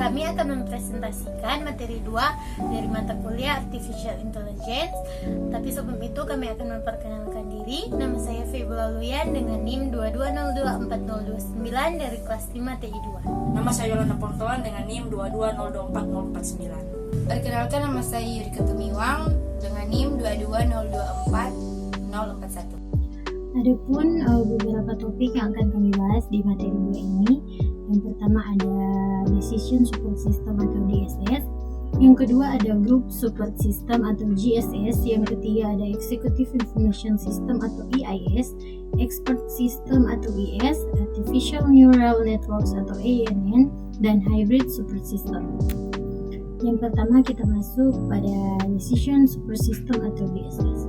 kami akan mempresentasikan materi 2 dari mata kuliah Artificial Intelligence. Tapi sebelum itu kami akan memperkenalkan diri. Nama saya Febula Luyan dengan NIM 22024029 dari kelas 5 TI 2. Nama saya Yolanda Pontoan dengan NIM 22024049. Perkenalkan, nama saya Yurika Tumiwang dengan NIM 22024041. Adapun beberapa topik yang akan kami bahas di materi 2 ini. Yang pertama ada Decision Support System atau DSS. Yang kedua ada Group Support System atau GSS. Yang ketiga ada Executive Information System atau EIS, Expert System atau ES, Artificial Neural Networks atau ANN, dan Hybrid Support System. Yang pertama kita masuk pada Decision Support System atau DSS.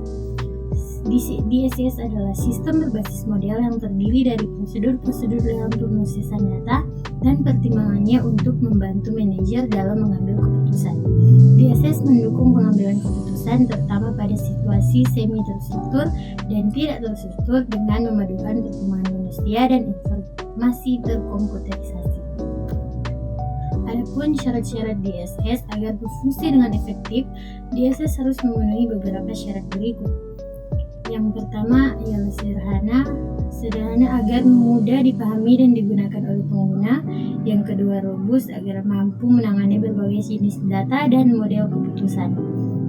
DSS adalah sistem berbasis model yang terdiri dari prosedur-prosedur dalam pemrosesan data dan pertimbangannya untuk membantu manajer dalam mengambil keputusan. DSS mendukung pengambilan keputusan terutama pada situasi semi terstruktur dan tidak terstruktur dengan memadukan pertimbangan manusia dan informasi terkomputerisasi. Adapun syarat-syarat DSS agar berfungsi dengan efektif, DSS harus memenuhi beberapa syarat berikut. Yang pertama ialah sederhana agar mudah dipahami dan digunakan oleh pengguna. Yang kedua robust agar mampu menangani berbagai jenis data dan model keputusan.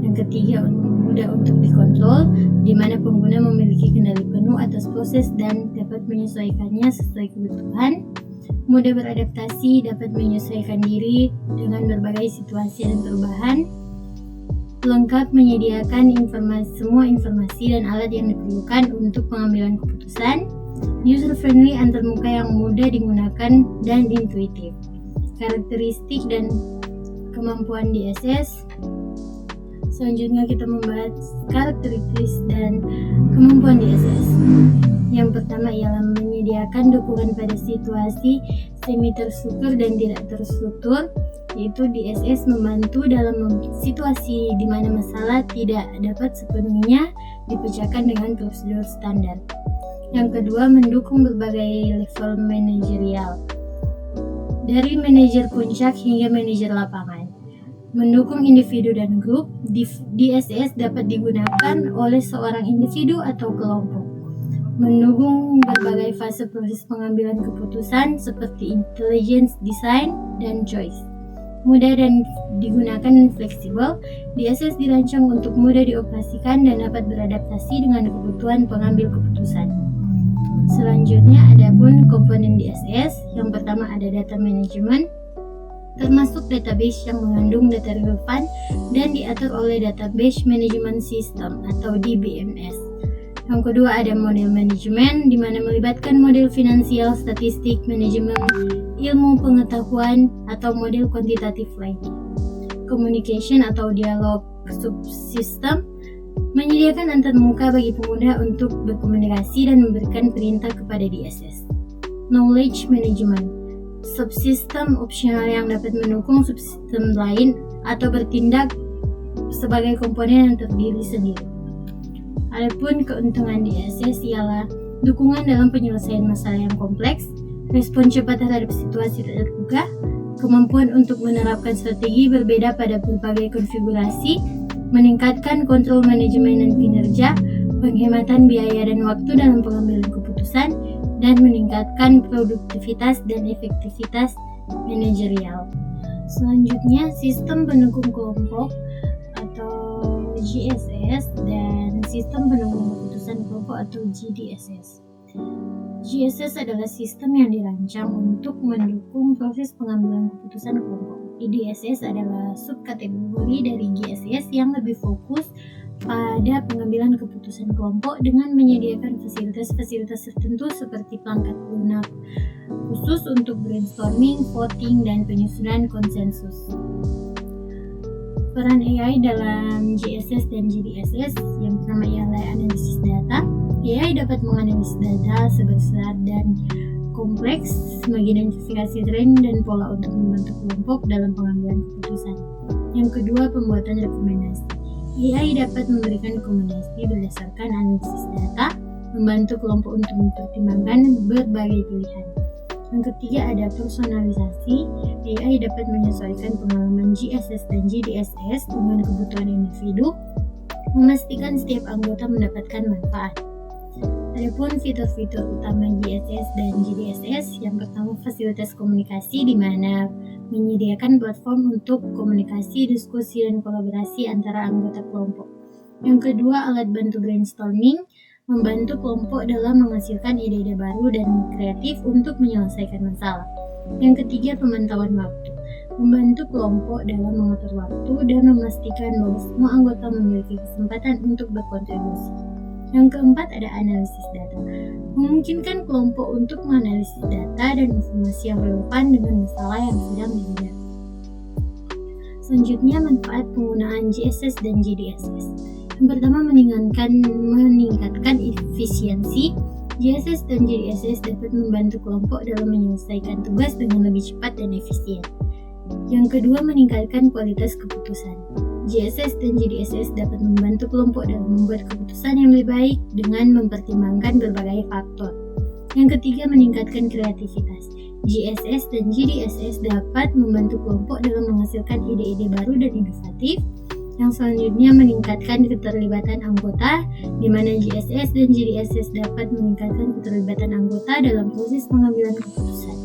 Yang ketiga mudah untuk dikontrol, di mana pengguna memiliki kendali penuh atas proses dan dapat menyesuaikannya sesuai kebutuhan. Mudah beradaptasi, dapat menyesuaikan diri dengan berbagai situasi dan perubahan. Lengkap menyediakan semua informasi dan alat yang diperlukan untuk pengambilan keputusan. User friendly, antarmuka yang mudah digunakan dan intuitif. Karakteristik dan kemampuan DSS. Selanjutnya kita membahas karakteristik dan kemampuan DSS. Yang pertama ialah menyediakan dukungan pada situasi semi terstruktur dan tidak terstruktur, yaitu DSS membantu dalam situasi di mana masalah tidak dapat sepenuhnya dipecahkan dengan prosedur standar. Yang kedua, mendukung berbagai level manajerial, dari manajer puncak hingga manajer lapangan. Mendukung individu dan grup, DSS dapat digunakan oleh seorang individu atau kelompok. Mendukung berbagai fase proses pengambilan keputusan seperti intelligence, design, dan choice. Mudah dan digunakan dan fleksibel, DSS dirancang untuk mudah dioperasikan dan dapat beradaptasi dengan kebutuhan pengambil keputusan. Selanjutnya adapun komponen DSS, yang pertama ada data management, termasuk database yang mengandung data relevan dan diatur oleh Database Management System atau DBMS. Yang kedua ada model manajemen, di mana melibatkan model finansial, statistik, manajemen, ilmu pengetahuan, atau model kuantitatif lainnya. Communication atau dialog subsistem, menyediakan antarmuka bagi pengguna untuk berkomunikasi dan memberikan perintah kepada DSS. Knowledge management, subsistem opsional yang dapat mendukung subsistem lain atau bertindak sebagai komponen yang terdiri sendiri. Adapun keuntungan DSS ialah dukungan dalam penyelesaian masalah yang kompleks, respon cepat terhadap situasi terduga, kemampuan untuk menerapkan strategi berbeda pada berbagai konfigurasi, meningkatkan kontrol manajemen dan kinerja, penghematan biaya dan waktu dalam pengambilan keputusan, dan meningkatkan produktivitas dan efektivitas manajerial. Selanjutnya, sistem pendukung kelompok atau GSS dan sistem pendukung keputusan kelompok atau GDSS. GSS adalah sistem yang dirancang untuk mendukung proses pengambilan keputusan kelompok. GDSS adalah subkategori dari GSS yang lebih fokus pada pengambilan keputusan kelompok dengan menyediakan fasilitas-fasilitas tertentu seperti perangkat lunak khusus untuk brainstorming, voting, dan penyusunan konsensus. Peran AI dalam GSS dan GDSS yang pertama ialah analisis data. AI dapat menganalisis data sebesar dan kompleks, mengidentifikasi tren dan pola untuk membentuk kelompok dalam pengambilan keputusan. Yang kedua, pembuatan rekomendasi. AI dapat memberikan rekomendasi berdasarkan analisis data, membantu kelompok untuk mempertimbangkan berbagai pilihan. Yang ketiga ada personalisasi. AI dapat menyesuaikan pengalaman GSS dan GDSS dengan kebutuhan individu, memastikan setiap anggota mendapatkan manfaat. Adapun fitur-fitur utama GSS dan GDSS, yang pertama fasilitas komunikasi, di mana menyediakan platform untuk komunikasi, diskusi, dan kolaborasi antara anggota kelompok. Yang kedua, alat bantu brainstorming, membantu kelompok dalam menghasilkan ide-ide baru dan kreatif untuk menyelesaikan masalah. Yang ketiga, pemantauan waktu, membantu kelompok dalam mengatur waktu dan memastikan bahwa semua anggota memiliki kesempatan untuk berkontribusi. Yang keempat ada analisis data, memungkinkan kelompok untuk menganalisis data dan informasi yang relevan dengan masalah yang sedang dihadapi. Selanjutnya, manfaat penggunaan GSS dan GDSS. Yang pertama, meningkatkan efisiensi. GSS dan GDSS dapat membantu kelompok dalam menyelesaikan tugas dengan lebih cepat dan efisien. Yang kedua, meningkatkan kualitas keputusan. GSS dan GDSS dapat membantu kelompok dalam membuat keputusan yang lebih baik dengan mempertimbangkan berbagai faktor. Yang ketiga, meningkatkan kreativitas. GSS dan GDSS dapat membantu kelompok dalam menghasilkan ide-ide baru dan inovatif. Yang selanjutnya, meningkatkan keterlibatan anggota, di mana GSS dan GDSS dapat meningkatkan keterlibatan anggota dalam proses pengambilan keputusan.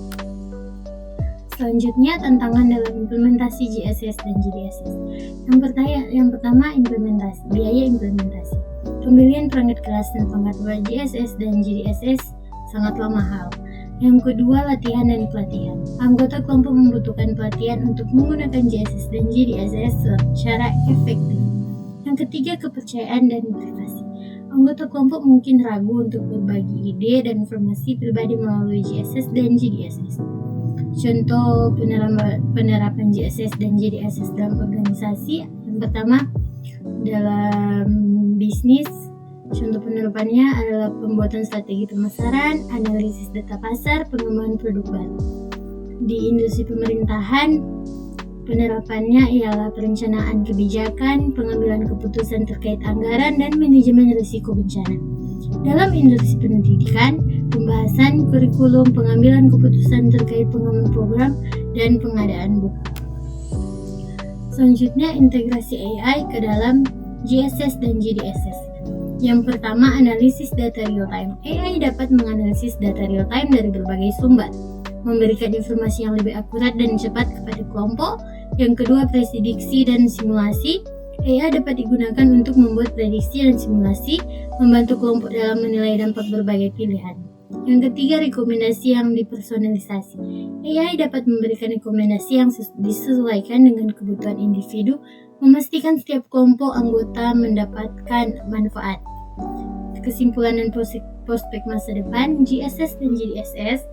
Selanjutnya, tantangan dalam implementasi GSS dan GDSS. Yang pertama, implementasi, biaya implementasi. Pembelian perangkat keras dan pengaturan GSS dan GDSS sangatlah mahal. Yang kedua, latihan dan pelatihan. Anggota kelompok membutuhkan pelatihan untuk menggunakan GSS dan GDSS secara efektif. Yang ketiga, kepercayaan dan privasi. Anggota kelompok mungkin ragu untuk berbagi ide dan informasi pribadi melalui GSS dan GDSS. Contoh penerapan GSS dan GDSS dalam organisasi. Yang pertama, dalam bisnis. Contoh penerapannya adalah pembuatan strategi pemasaran, analisis data pasar, pengembangan produk baru. Di industri pemerintahan, penerapannya ialah perencanaan kebijakan, pengambilan keputusan terkait anggaran, dan manajemen risiko bencana. Dalam industri pendidikan, pembahasan kurikulum, pengambilan keputusan terkait pengembangan program, dan pengadaan buku. Selanjutnya, integrasi AI ke dalam GSS dan GDSS. Yang pertama, analisis data real time. AI dapat menganalisis data real time dari berbagai sumber, memberikan informasi yang lebih akurat dan cepat kepada kelompok. Yang kedua, prediksi dan simulasi. AI dapat digunakan untuk membuat prediksi dan simulasi, membantu kelompok dalam menilai dampak berbagai pilihan. Yang ketiga, rekomendasi yang dipersonalisasi. AI dapat memberikan rekomendasi yang disesuaikan dengan kebutuhan individu, memastikan setiap kelompok anggota mendapatkan manfaat. Kesimpulan dan prospek masa depan, GSS dan GDSS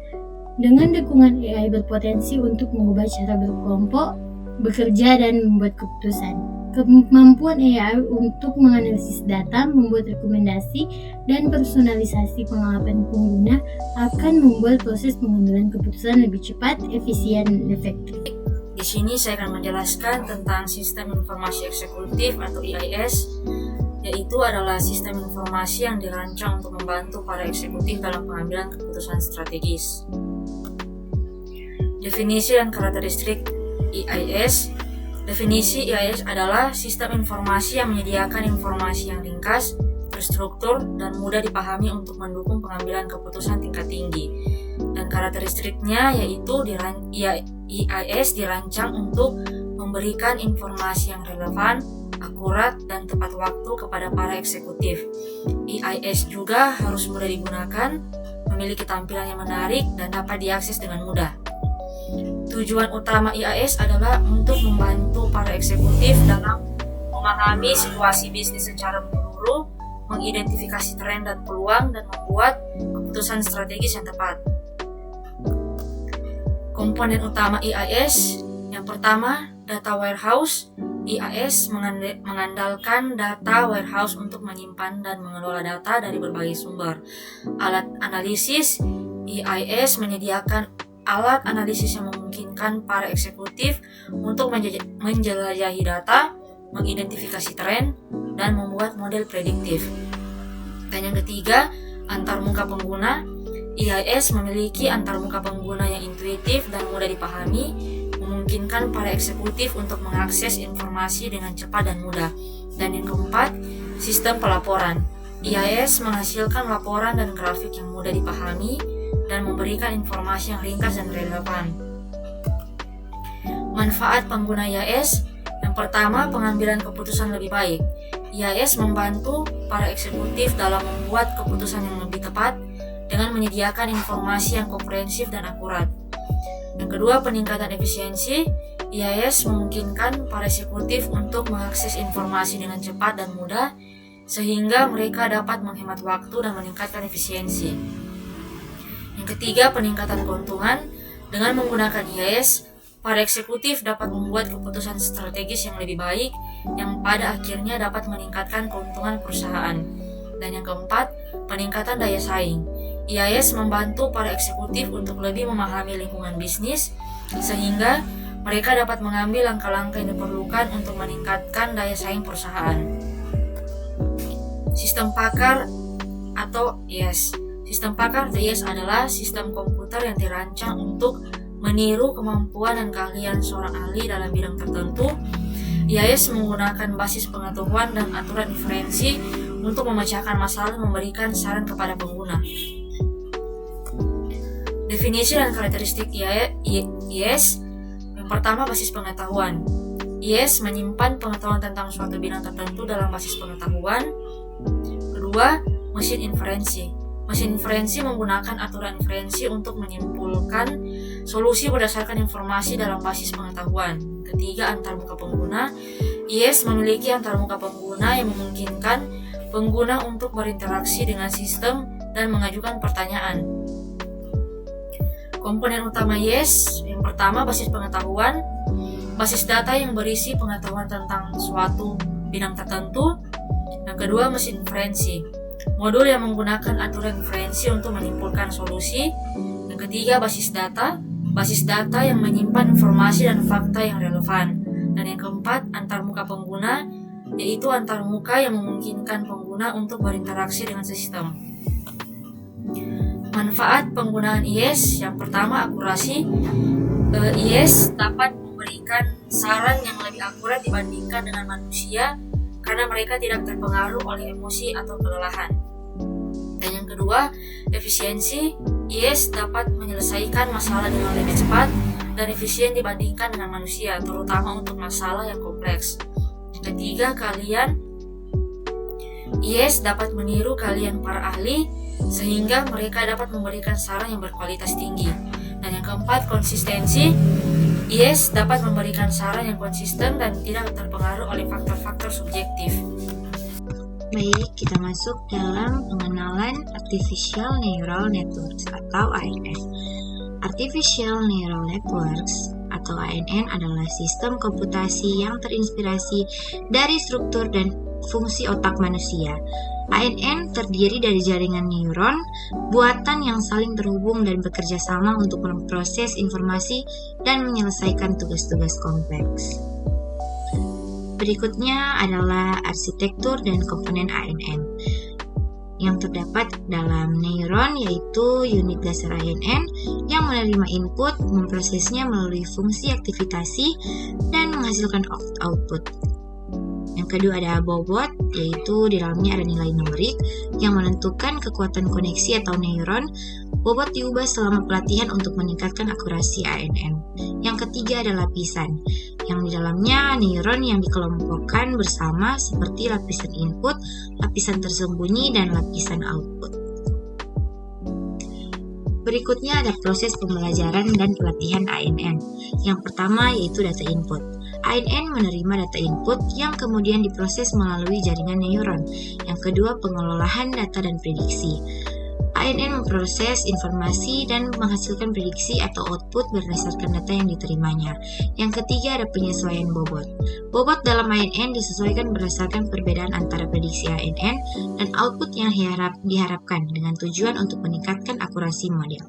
dengan dukungan AI berpotensi untuk mengubah cara berkelompok, bekerja, dan membuat keputusan. Kemampuan AI untuk menganalisis data, membuat rekomendasi, dan personalisasi pengalaman pengguna akan membuat proses pengambilan keputusan lebih cepat, efisien, dan efektif. Di sini saya akan menjelaskan tentang Sistem Informasi Eksekutif atau IIS, yaitu adalah sistem informasi yang dirancang untuk membantu para eksekutif dalam pengambilan keputusan strategis. Definisi dan karakteristik IIS. Definisi IIS adalah sistem informasi yang menyediakan informasi yang ringkas, terstruktur, dan mudah dipahami untuk mendukung pengambilan keputusan tingkat tinggi. Dan karakteristiknya yaitu IIS dirancang untuk memberikan informasi yang relevan, akurat, dan tepat waktu kepada para eksekutif. IIS juga harus mudah digunakan, memiliki tampilan yang menarik, dan dapat diakses dengan mudah. Tujuan utama IIS adalah untuk membantu para eksekutif dalam memahami situasi bisnis secara menyeluruh, mengidentifikasi tren dan peluang, dan membuat keputusan strategis yang tepat. Komponen utama IIS, yang pertama, data warehouse. IIS mengandalkan data warehouse untuk menyimpan dan mengelola data dari berbagai sumber. Alat analisis. IIS menyediakan alat analisis yang memungkinkan para eksekutif untuk menjelajahi data, mengidentifikasi tren, dan membuat model prediktif. Dan yang ketiga, antarmuka pengguna. IAS memiliki antarmuka pengguna yang intuitif dan mudah dipahami, memungkinkan para eksekutif untuk mengakses informasi dengan cepat dan mudah. Dan yang keempat, sistem pelaporan. IAS menghasilkan laporan dan grafik yang mudah dipahami dan memberikan informasi yang ringkas dan relevan. Manfaat pengguna IAS. Yang pertama, pengambilan keputusan lebih baik. IAS membantu para eksekutif dalam membuat keputusan yang lebih tepat dengan menyediakan informasi yang komprehensif dan akurat. Yang kedua, peningkatan efisiensi. IAS memungkinkan para eksekutif untuk mengakses informasi dengan cepat dan mudah, sehingga mereka dapat menghemat waktu dan meningkatkan efisiensi. Yang ketiga, peningkatan keuntungan. Dengan menggunakan IAS, para eksekutif dapat membuat keputusan strategis yang lebih baik, yang pada akhirnya dapat meningkatkan keuntungan perusahaan. Dan yang keempat, peningkatan daya saing. IAS membantu para eksekutif untuk lebih memahami lingkungan bisnis, sehingga mereka dapat mengambil langkah-langkah yang diperlukan untuk meningkatkan daya saing perusahaan. Sistem pakar atau IAS. Sistem pakar atau IAS adalah sistem komputer yang dirancang untuk meniru kemampuan dan keahlian seorang ahli dalam bidang tertentu. IAS menggunakan basis pengetahuan dan aturan inferensi untuk memecahkan masalah dan memberikan saran kepada pengguna. Definisi dan karakteristik IAS. Yang pertama, basis pengetahuan. IAS menyimpan pengetahuan tentang suatu bidang tertentu dalam basis pengetahuan. Kedua, mesin inferensi. Mesin inferensi menggunakan aturan inferensi untuk menyimpulkan solusi berdasarkan informasi dalam basis pengetahuan. Ketiga, antarmuka pengguna. IAS memiliki antarmuka pengguna yang memungkinkan pengguna untuk berinteraksi dengan sistem dan mengajukan pertanyaan. Komponen utama IAS. Yang pertama, basis pengetahuan. Basis data yang berisi pengetahuan tentang suatu bidang tertentu. Yang kedua, mesin inferensi. Modul yang menggunakan aturan inferensi untuk menyimpulkan solusi. Yang ketiga, basis data. Basis data yang menyimpan informasi dan fakta yang relevan. Dan yang keempat, antarmuka pengguna, yaitu antarmuka yang memungkinkan pengguna untuk berinteraksi dengan sistem. Manfaat penggunaan IAS. Yang pertama, akurasi. IAS dapat memberikan saran yang lebih akurat dibandingkan dengan manusia karena mereka tidak terpengaruh oleh emosi atau kelelahan. Dan yang kedua, efisiensi. IAS dapat menyelesaikan masalah dengan lebih cepat dan efisien dibandingkan dengan manusia, terutama untuk masalah yang kompleks. Yang ketiga, keahlian. IAS dapat meniru keahlian para ahli sehingga mereka dapat memberikan saran yang berkualitas tinggi. Dan yang keempat, konsistensi. IAS dapat memberikan saran yang konsisten dan tidak terpengaruh oleh faktor-faktor subjektif. Baik, kita masuk dalam pengenalan Artificial Neural Networks atau ANN. Artificial Neural Networks atau ANN adalah sistem komputasi yang terinspirasi dari struktur dan fungsi otak manusia. ANN terdiri dari jaringan neuron buatan yang saling terhubung dan bekerja sama untuk memproses informasi dan menyelesaikan tugas-tugas kompleks. Berikutnya adalah arsitektur dan komponen ANN. Yang terdapat dalam neuron yaitu unit dasar ANN yang menerima input, memprosesnya melalui fungsi aktivitasi, dan menghasilkan output. Yang kedua ada bobot, yaitu di dalamnya ada nilai numerik yang menentukan kekuatan koneksi atau neuron. Bobot diubah selama pelatihan untuk meningkatkan akurasi ANN. Yang ketiga ada lapisan, yang di dalamnya neuron yang dikelompokkan bersama seperti lapisan input, lapisan tersembunyi, dan lapisan output. Berikutnya ada proses pembelajaran dan pelatihan ANN. Yang pertama yaitu data input. ANN menerima data input yang kemudian diproses melalui jaringan neuron. Yang kedua, pengelolaan data dan prediksi. ANN memproses informasi dan menghasilkan prediksi atau output berdasarkan data yang diterimanya. Yang ketiga, ada penyesuaian bobot. Bobot dalam ANN disesuaikan berdasarkan perbedaan antara prediksi ANN dan output yang diharapkan dengan tujuan untuk meningkatkan akurasi model.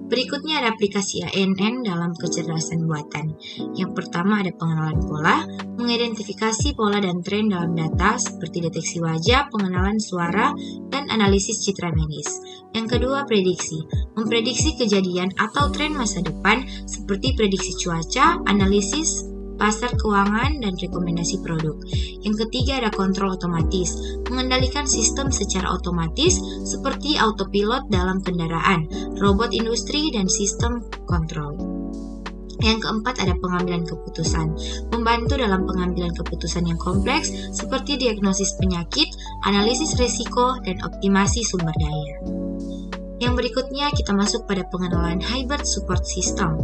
Berikutnya ada aplikasi ANN dalam kecerdasan buatan. Yang pertama ada pengenalan pola, mengidentifikasi pola dan tren dalam data seperti deteksi wajah, pengenalan suara, dan analisis citra medis. Yang kedua prediksi, memprediksi kejadian atau tren masa depan seperti prediksi cuaca, analisis pasar keuangan, dan rekomendasi produk. Yang ketiga ada kontrol otomatis, mengendalikan sistem secara otomatis seperti autopilot dalam kendaraan, robot industri, dan sistem kontrol. Yang keempat ada pengambilan keputusan, membantu dalam pengambilan keputusan yang kompleks seperti diagnosis penyakit, analisis risiko, dan optimasi sumber daya. Yang berikutnya kita masuk pada pengenalan Hybrid Support System.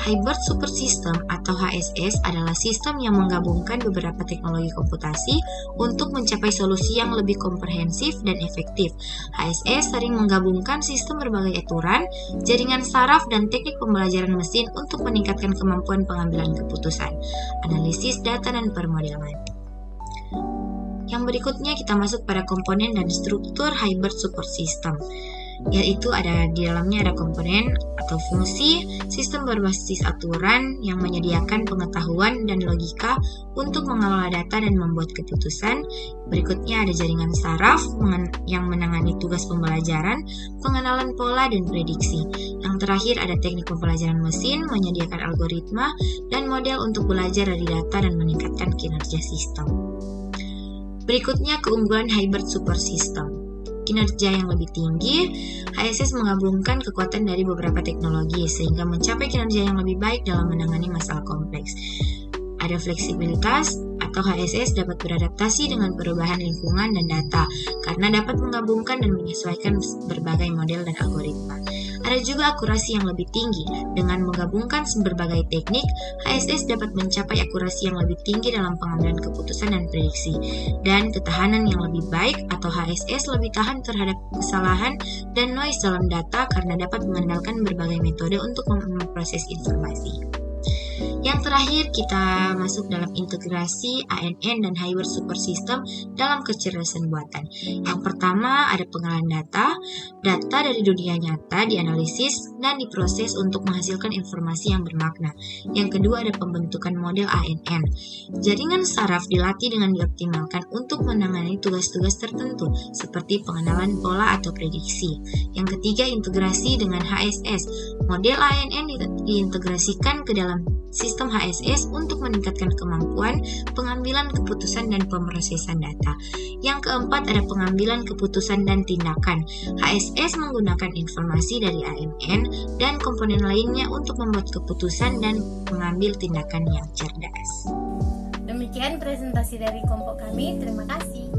Hybrid Support System atau HSS adalah sistem yang menggabungkan beberapa teknologi komputasi untuk mencapai solusi yang lebih komprehensif dan efektif. HSS sering menggabungkan sistem berbagai aturan, jaringan saraf, dan teknik pembelajaran mesin untuk meningkatkan kemampuan pengambilan keputusan, analisis data, dan permodelan. Yang berikutnya kita masuk pada komponen dan struktur Hybrid Support System, yaitu di dalamnya ada komponen atau fungsi, sistem berbasis aturan yang menyediakan pengetahuan dan logika untuk mengelola data dan membuat keputusan. Berikutnya ada jaringan saraf yang menangani tugas pembelajaran, pengenalan pola, dan prediksi. Yang terakhir ada teknik pembelajaran mesin, menyediakan algoritma dan model untuk belajar dari data dan meningkatkan kinerja sistem. Berikutnya keunggulan Hybrid Support System. Kinerja yang lebih tinggi, HSS menggabungkan kekuatan dari beberapa teknologi sehingga mencapai kinerja yang lebih baik dalam menangani masalah kompleks. Ada fleksibilitas atau HSS dapat beradaptasi dengan perubahan lingkungan dan data karena dapat menggabungkan dan menyesuaikan berbagai model dan algoritma. Ada juga akurasi yang lebih tinggi. Dengan menggabungkan berbagai teknik, HSS dapat mencapai akurasi yang lebih tinggi dalam pengambilan keputusan dan prediksi. Dan ketahanan yang lebih baik atau HSS lebih tahan terhadap kesalahan dan noise dalam data karena dapat mengandalkan berbagai metode untuk memproses informasi. Yang terakhir kita masuk dalam integrasi ANN dan Hybrid Support System dalam kecerdasan buatan. Yang pertama ada pengolahan data dari dunia nyata dianalisis dan diproses untuk menghasilkan informasi yang bermakna. Yang kedua ada pembentukan model ANN. Jaringan saraf dilatih dengan dioptimalkan untuk menangani tugas-tugas tertentu seperti pengenalan pola atau prediksi. Yang ketiga integrasi dengan HSS. Model ANN diintegrasikan ke dalam sistem HSS untuk meningkatkan kemampuan pengambilan keputusan dan pemrosesan data. Yang keempat ada pengambilan keputusan dan tindakan. HSS menggunakan informasi dari ANN dan komponen lainnya untuk membuat keputusan dan mengambil tindakan yang cerdas. Demikian presentasi dari kelompok kami. Terima kasih.